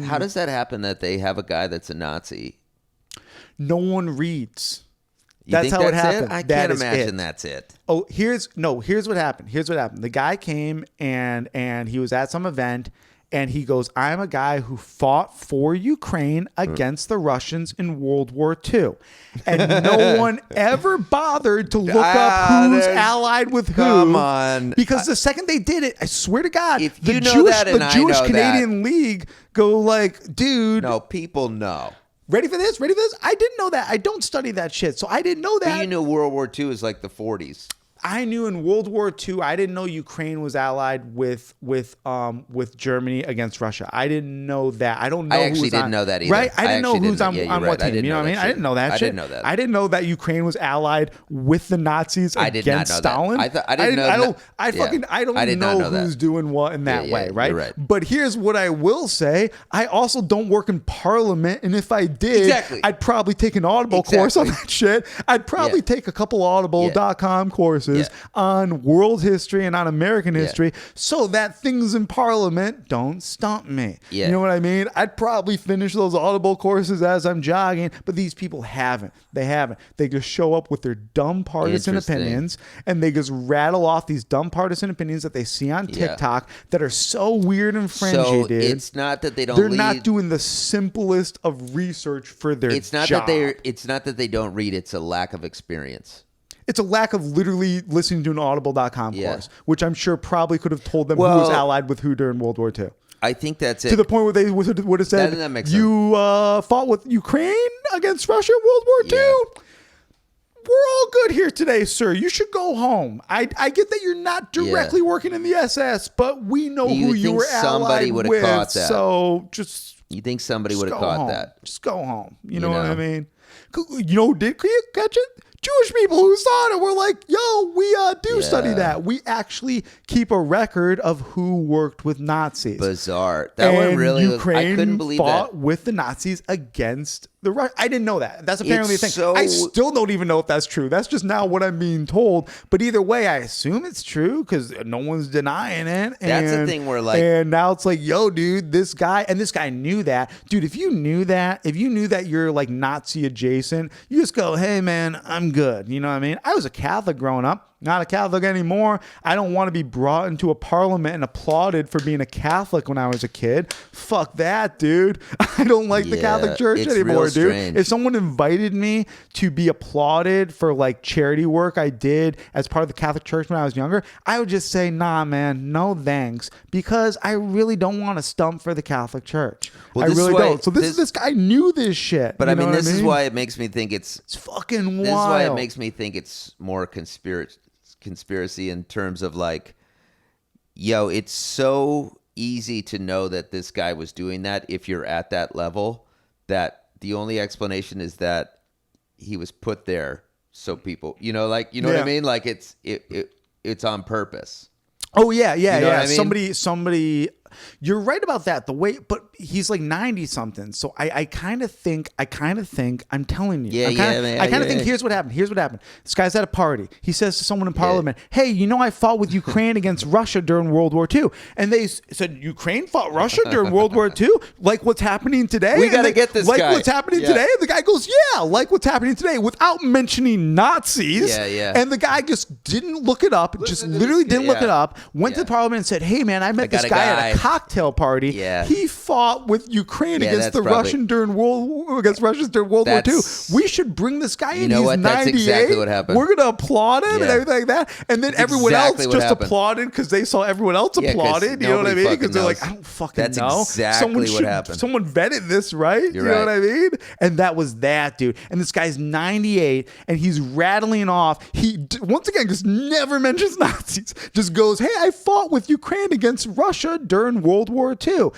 How does that happen that they have a guy that's a Nazi? No one reads. You That's think how it happened. I That can't is imagine it. that's it. Oh, here's what happened. The guy came and he was at some event and he goes, I'm a guy who fought for Ukraine against the Russians in World War II. And no one ever bothered to look up who's allied with who. Come on. Because the second they did it, I swear to God, If the you know that and I Jewish know Canadian League go like, dude. No, people know. Ready for this? I didn't know that. I don't study that shit, so I didn't know that. But you knew World War II is like the 40s. I knew in World War II, I didn't know Ukraine was allied with Germany against Russia. I didn't know that. I don't know. I actually didn't know that either. Right? I didn't know who's on right. what team. You know what I mean? I didn't know that shit. I didn't know that. I didn't know that Ukraine was allied with the Nazis against Stalin. I didn't know that. I don't know who's doing what in that way, right? You're right. But here's what I will say. I also don't work in Parliament, and if I did, I'd probably take an Audible course on that shit. I'd probably take a couple Audible.com courses on world history and on American history so that things in Parliament don't stump me. You know what I mean? I'd probably finish those Audible courses as I'm jogging, but these people haven't. They haven't. They just show up with their dumb partisan opinions and they just rattle off these dumb partisan opinions that they see on TikTok that are so weird and fringy, dude. It's not that they're not doing the simplest of research for their job. It's not that they don't read, it's a lack of experience. It's a lack of literally listening to an audible.com course, which I'm sure probably could have told them who was allied with who during World War II. I think that's it. To the point where they would have said, that makes you fought with Ukraine against Russia in World War II? We're all good here today, sir. You should go home. I get that you're not directly working in the SS, but we know who you were allied with. Caught that. So just... You think somebody would have caught that? Just go home. You know what I mean? You know, did you catch it? Jewish people who saw it were like, yo, we do study that. We actually keep a record of who worked with Nazis. Bizarre. That one really Ukraine I couldn't believe fought that. with the Nazis against the Russians. I didn't know that. That's apparently a thing. So, I still don't even know if that's true. That's just now what I'm being told. But either way, I assume it's true because no one's denying it. That's the thing where like... And now it's like, yo, dude, this guy knew that. Dude, if you knew that you're like Nazi adjacent, you just go, hey, man, I'm good. You know what I mean? I was a Catholic growing up. Not a Catholic anymore. I don't want to be brought into a parliament and applauded for being a Catholic when I was a kid. Fuck that, dude. I don't like the Catholic Church anymore, dude. Strange. If someone invited me to be applauded for like charity work I did as part of the Catholic Church when I was younger, I would just say, nah, man, no thanks, because I really don't want to stump for the Catholic Church. I really don't. So this guy knew this shit. But I mean, this is why it makes me think it's fucking wild. This is why it makes me think it's more conspiracy in terms of like, yo, it's so easy to know that this guy was doing that if you're at that level, that the only explanation is that he was put there so people, what I mean? Like it's on purpose. Oh yeah. You know what I mean? Somebody you're right about that. The way, but he's like 90 something. So I kind of think, I'm telling you. I kind of think here's what happened. This guy's at a party. He says to someone in Parliament, hey, I fought with Ukraine against Russia during World War II. And they said, Ukraine fought Russia during World War II? Like what's happening today? We got to get this guy. Like what's happening today? And the guy goes, yeah, like what's happening today, without mentioning Nazis. Yeah. And the guy just didn't look it up. Just literally didn't look it up. Went to the Parliament and said, hey, man, I met this guy at a cocktail party. Yeah. He fought with Ukraine against the Russians during World War II. We should bring this guy in. He's 98. That's exactly what happened. We're gonna applaud him and everything like that. And then everyone else just applauded because they saw everyone else applauded. You know what I mean? Because they're like, I don't fucking know. That's exactly what happened. Someone vetted this, right? You're you know what I mean? And that was that, dude. And this guy's 98 and he's rattling off. He once again just never mentions Nazis. Just goes, hey, I fought with Ukraine against Russia during World War II.